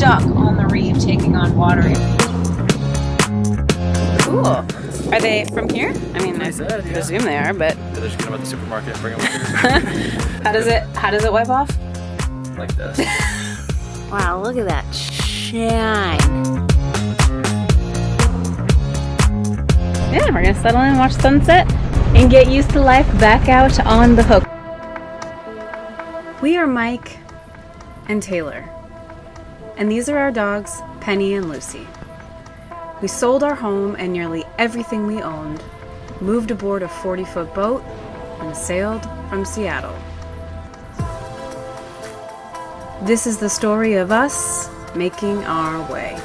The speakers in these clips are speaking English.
stuck on the reef taking on water. Cool. Are they from here? I mean, I presume they are, but... They just get them at the supermarket and bring them here. How does it wipe off? Like this. Wow, look at that shine. Yeah, we're gonna settle in and watch sunset and get used to life back out on the hook. We are Mike and Taylor, and these are our dogs, Penny and Lucy. We sold our home and nearly everything we owned, moved aboard a 40-foot boat, and sailed from Seattle. This is the story of us making our way.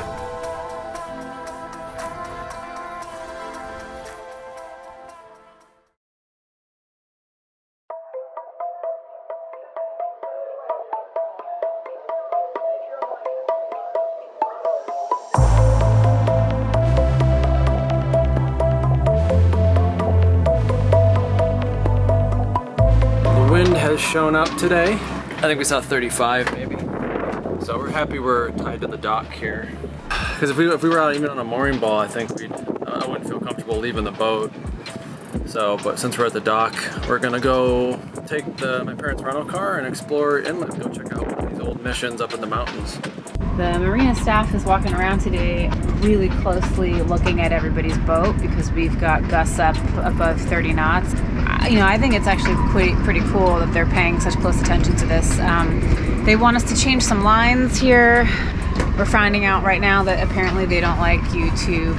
Shown up today. I think we saw 35 maybe. So we're happy we're tied to the dock here. Because if we were out even on a mooring ball, I think I wouldn't feel comfortable leaving the boat. So, but since we're at the dock, we're gonna go take my parents' rental car and explore inland, go check out these old missions up in the mountains. The Marina staff is walking around today really closely looking at everybody's boat because we've got gusts up above 30 knots. You know, I think it's actually pretty cool that they're paying such close attention to this. They want us to change some lines here. We're finding out right now that apparently they don't like you to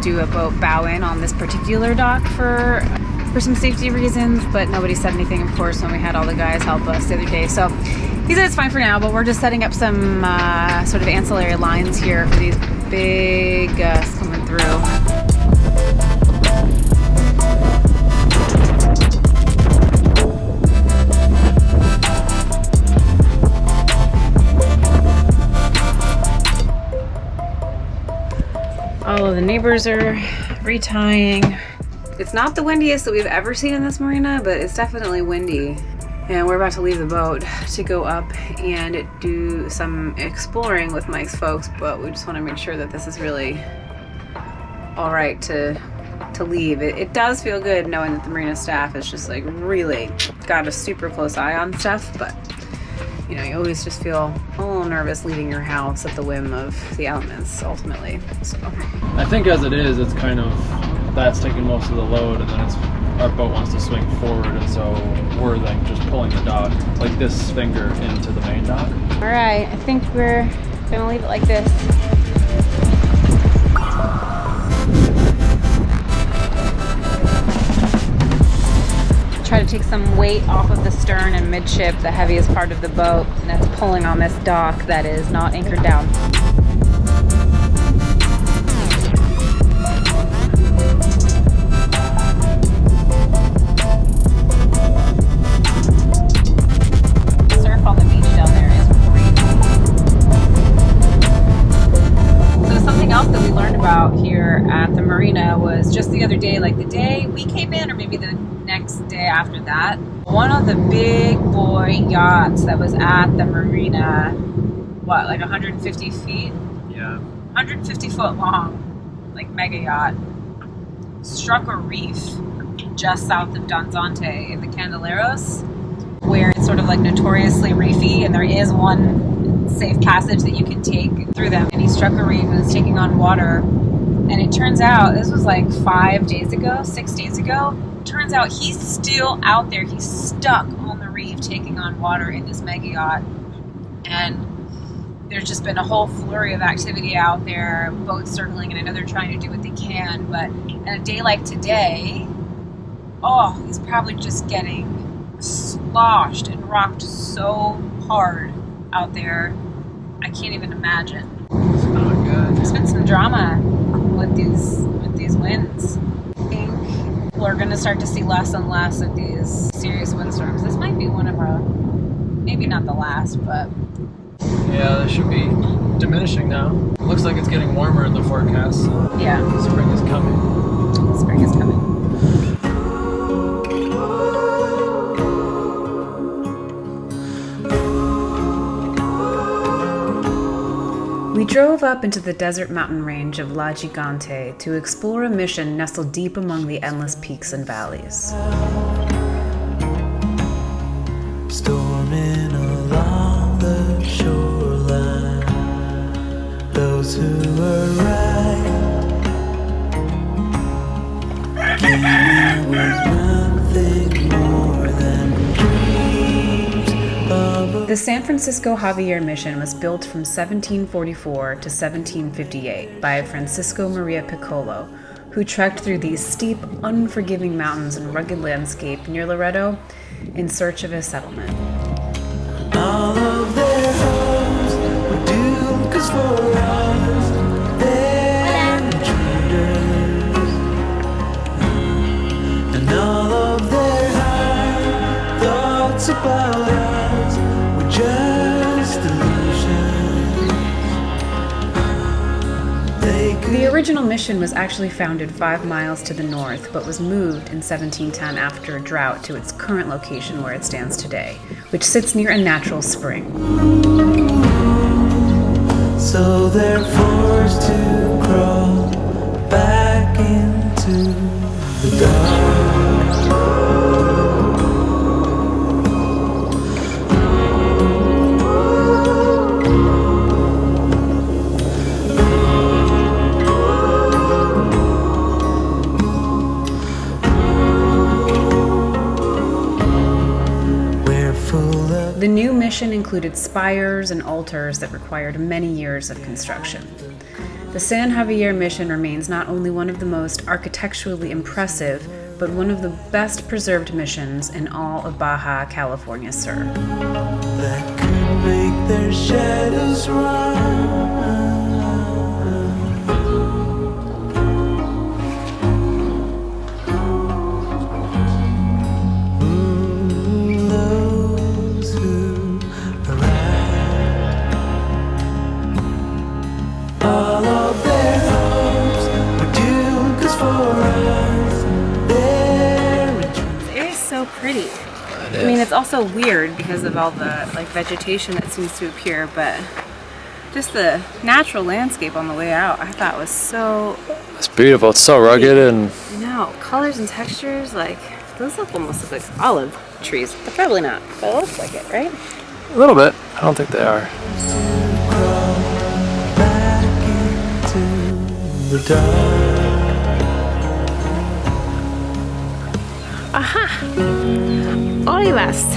do a boat bow in on this particular dock for some safety reasons, but nobody said anything, of course, when we had all the guys help us the other day. So he said it's fine for now, but we're just setting up some sort of ancillary lines here for these big gusts coming through. All of the neighbors are retying. It's not the windiest that we've ever seen in this marina, but it's definitely windy. And we're about to leave the boat to go up and do some exploring with Mike's folks, but we just want to make sure that this is really all right to leave. It does feel good knowing that the marina staff is just like really got a super close eye on stuff, but you know, you always just feel a little nervous leaving your house at the whim of the elements ultimately. So I think as it is, it's kind of, that's taking most of the load, and then our boat wants to swing forward, and so we're then just pulling the dock, like this finger, into the main dock. All right, I think we're gonna leave it like this. Try to take some weight off of the stern and midship, the heaviest part of the boat, and that's pulling on this dock that is not anchored down. Surf on the beach down there is great. So something else that we learned about here at the marina was just the other day, like the day we came in, or maybe the next day after that, one of the big boy yachts that was at the marina, what, like 150 feet? Yeah. 150 foot long, like mega yacht, struck a reef just south of Danzante in the Candeleros, where it's sort of like notoriously reefy, and there is one safe passage that you can take through them. And he struck a reef and was taking on water. And it turns out, this was like 6 days ago, turns out he's still out there. He's stuck on the reef taking on water in this mega yacht. And there's just been a whole flurry of activity out there, boats circling, and I know they're trying to do what they can, but on a day like today, oh, he's probably just getting sloshed and rocked so hard out there. I can't even imagine. It's not good. There's been some drama with these winds. I think we're going to start to see less and less of these serious windstorms. This might be one of our, maybe not the last, but... Yeah, this should be diminishing now. It looks like it's getting warmer in the forecast. So yeah. Spring is coming. Spring is coming. We drove up into the desert mountain range of La Gigante to explore a mission nestled deep among the endless peaks and valleys. Storming along the shoreline, those who were right came with nothing more than dreams of The San Francisco Javier mission was built from 1744 to 1758 by Francisco Maria Piccolo, who trekked through these steep, unforgiving mountains and rugged landscape near Loreto in search of a settlement. all of their hopes were doomed, 'cause for us they're intruders, and all of their high thoughts about us were just illusions. The original mission was actually founded 5 miles to the north, but was moved in 1710 after a drought to its current location where it stands today, which sits near a natural spring. So they're forced to crawl back into the dark. The new mission included spires and altars that required many years of construction. The San Javier mission remains not only one of the most architecturally impressive, but one of the best preserved missions in all of Baja California Sur. That could make their shadows run. Those who arrive, all of their hopes were doomed, 'cause for us they're This area is so pretty. I mean, it's also weird because of all the vegetation that seems to appear, but just the natural landscape on the way out, I thought was so. It's beautiful. It's so rugged and No, colors and textures, those almost look like olive trees. They're probably not, but it looks like it, right? a little bit. I don't think they are. back into the dark. Aha! OASIS.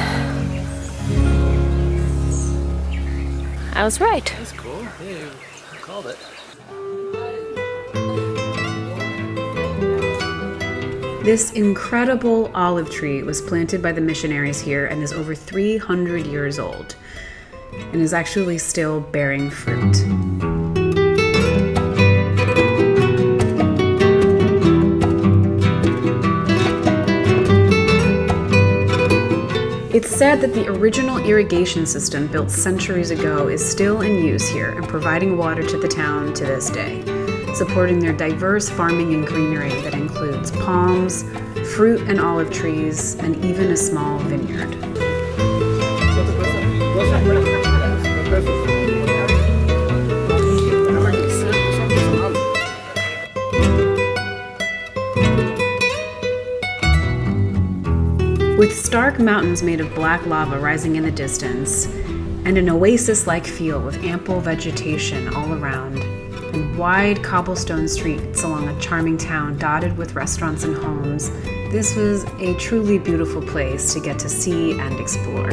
I was right. That's cool. Yeah, you called it. This incredible olive tree was planted by the missionaries here and is over 300 years old and is actually still bearing fruit. It's said that the original irrigation system built centuries ago is still in use here and providing water to the town to this day, supporting their diverse farming and greenery that includes palms, fruit and olive trees, and even a small vineyard. With stark mountains made of black lava rising in the distance, and an oasis-like feel with ample vegetation all around, and wide cobblestone streets along a charming town dotted with restaurants and homes, this was a truly beautiful place to get to see and explore.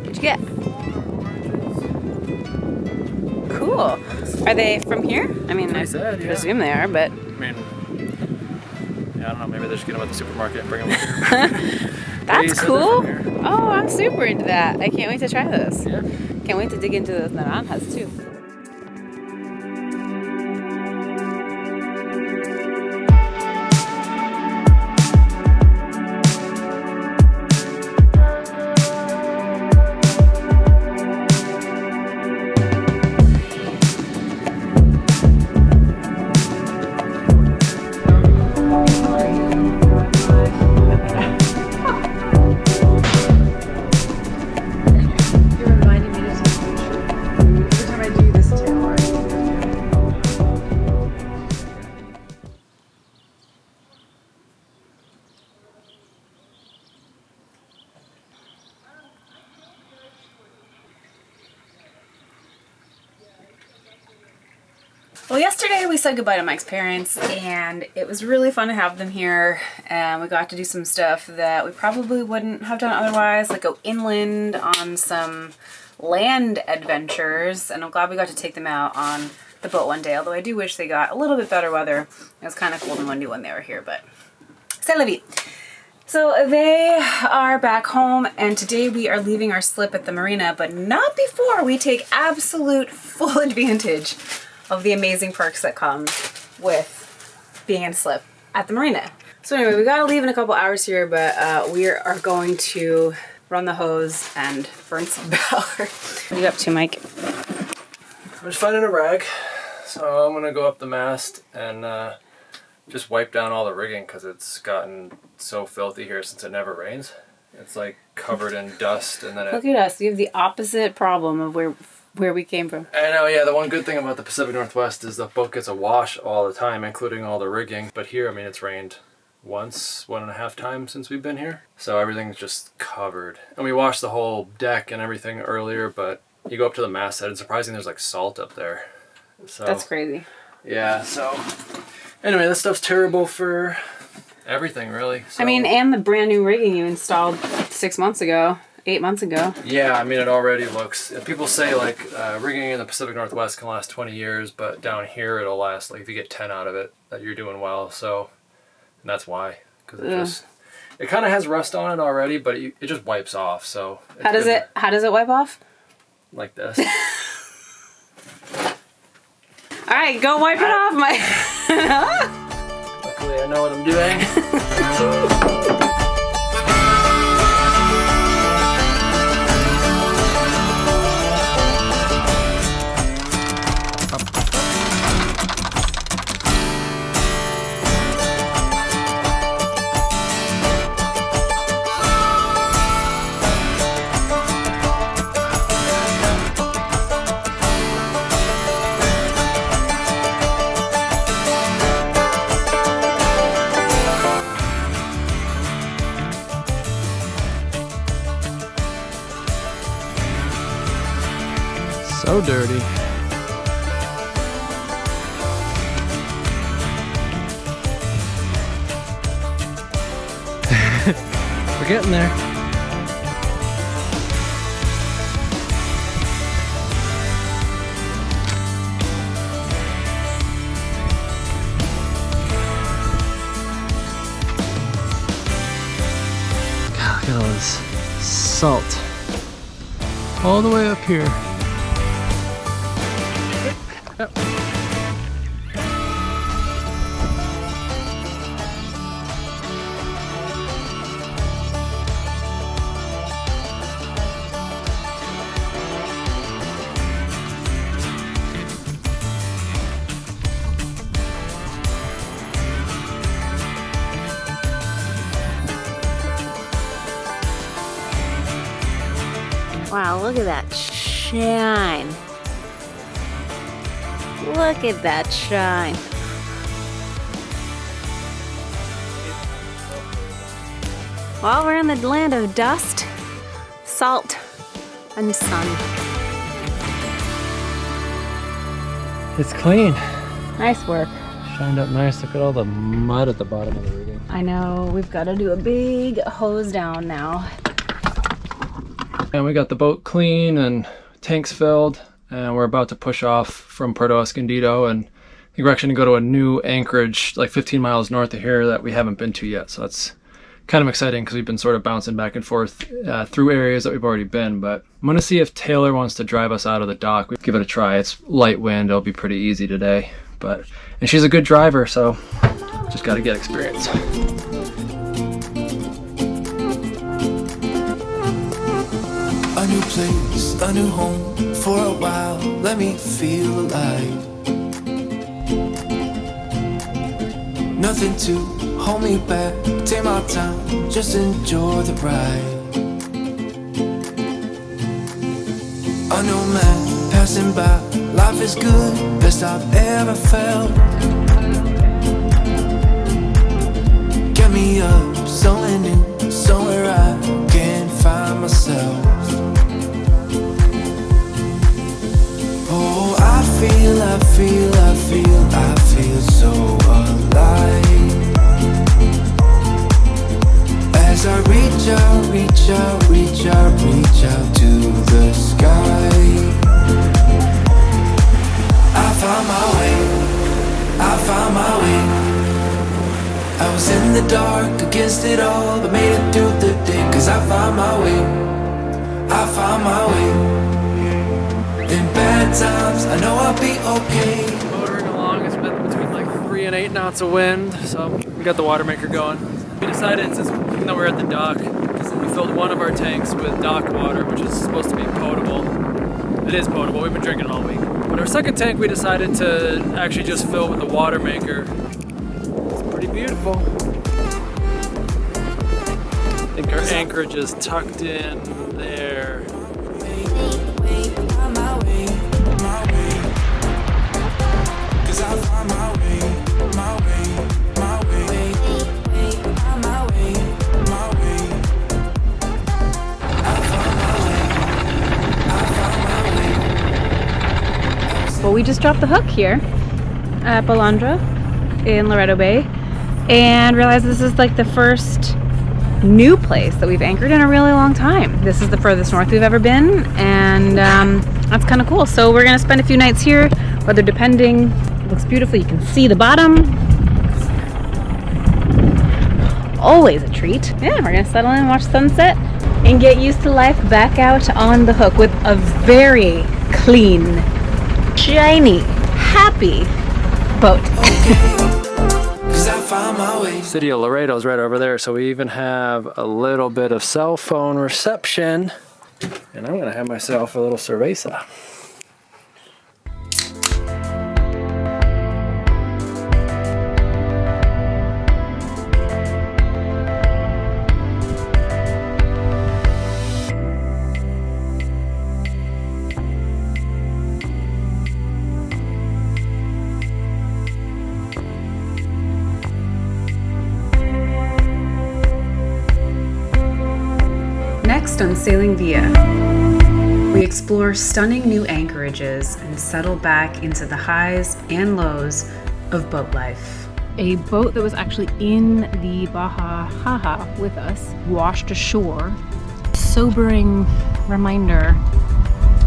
What'd you get? Cool. Are they from here? I mean, I presume they are, but... I mean, yeah, I don't know. Maybe they just get them at the supermarket and bring them here. That's cool. Oh, I'm super into that. I can't wait to try those. Yeah. Can't wait to dig into those naranjas too. Well, yesterday we said goodbye to Mike's parents, and it was really fun to have them here, and we got to do some stuff that we probably wouldn't have done otherwise, like go inland on some land adventures, and I'm glad we got to take them out on the boat one day, although I do wish they got a little bit better weather. It was kind of cold and windy when they were here, but c'est la vie. So they are back home, and today we are leaving our slip at the marina, but not before we take absolute full advantage of the amazing perks that come with being in a slip at the marina. So anyway, we gotta leave in a couple hours here, but we are going to run the hose and burn some power. What are you up to, Mike? I'm just finding a rag, so I'm gonna go up the mast and just wipe down all the rigging because it's gotten so filthy here since it never rains. It's like covered in dust, and then Look at us, we have the opposite problem of where we came from. I know, yeah, the one good thing about the Pacific Northwest is the boat gets a wash all the time, including all the rigging. But here, I mean, it's rained once, 1.5 times since we've been here. So everything's just covered. And we washed the whole deck and everything earlier, but you go up to the masthead and surprisingly there's like salt up there. So That's crazy. yeah, so anyway, this stuff's terrible for everything, really. So, I mean, and the brand new rigging you installed 8 months ago. yeah, I mean, it already looks... People say, like, rigging in the Pacific Northwest can last 20 years, but down here it'll last, like, if you get 10 out of it, that you're doing well, so... And that's why. Because it just... It kind of has rust on it already, but it just wipes off, so... How does it wipe off? Like this. Alright, go wipe it off, Mike. Luckily, I know what I'm doing. So dirty. We're getting there. God, look at all this salt all the way up here. Wow, look at that shine. Look at that shine. Well, we're in the land of dust, salt, and sun. It's clean. Nice work. Shined up nice. Look at all the mud at the bottom of the rigging. I know, we've got to do a big hose down now. And we got the boat clean and tanks filled, and we're about to push off from Puerto Escondido, and I think we're actually gonna go to a new anchorage like 15 miles north of here that we haven't been to yet. So that's kind of exciting because we've been sort of bouncing back and forth through areas that we've already been. But I'm gonna see if Taylor wants to drive us out of the dock. We give it a try. It's light wind. It'll be pretty easy today. And she's a good driver, so just gotta get experience. A new place, a new home for a while. Let me feel alive. Nothing to hold me back. Take my time, just enjoy the ride. A new man passing by. Life is good, best I've ever felt. Get me up, somewhere new, somewhere I can find myself. Oh, I feel reach out to the sky. I found my way, I found my way. I was in the dark against it all, but made it through the day. Cause I found my way, I found my way. In bad times, I know I'll be okay. Motoring along, it's been between like 3 and 8 knots of wind, so we got the water maker going. We decided, since even though we're at the dock, we filled one of our tanks with dock water, which is supposed to be potable. It is potable, we've been drinking it all week. But our second tank we decided to actually just fill with the water maker. It's pretty beautiful. I think our anchorage is tucked in there. Well, we just dropped the hook here at Balandra in Loretto Bay and realized this is like the first new place that we've anchored in a really long time. This is the furthest north we've ever been, and that's kind of cool. So we're gonna spend a few nights here, weather depending. It looks beautiful, you can see the bottom. Always a treat. Yeah, we're gonna settle in and watch sunset and get used to life back out on the hook with a very clean, shiny, happy boat. City of Laredo is right over there, so we even have a little bit of cell phone reception. And I'm gonna have myself a little cerveza. Next on Sailing Via, we explore stunning new anchorages and settle back into the highs and lows of boat life. A boat that was actually in the Baja with us washed ashore. Sobering reminder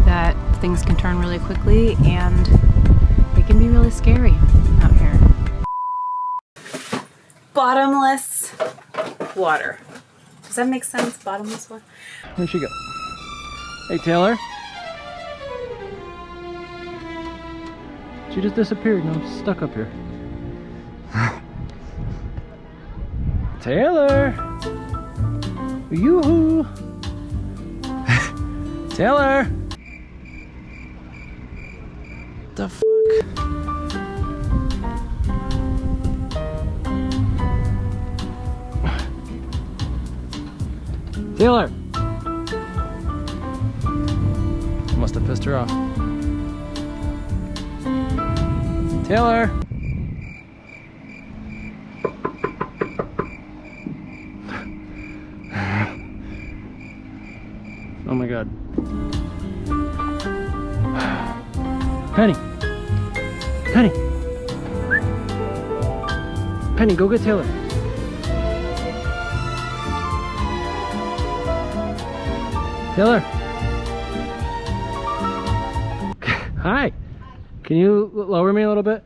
that things can turn really quickly and it can be really scary out here. Bottomless water. Does that make sense? Bottomless water? Where'd she go? Hey, Taylor. She just disappeared and I'm stuck up here. Taylor! Yoo-hoo! Taylor! The fuck? Taylor! Must have pissed her off. Taylor! Oh my god. Penny! Penny! Penny, go get Taylor. Taylor! Hi! Can you lower me a little bit?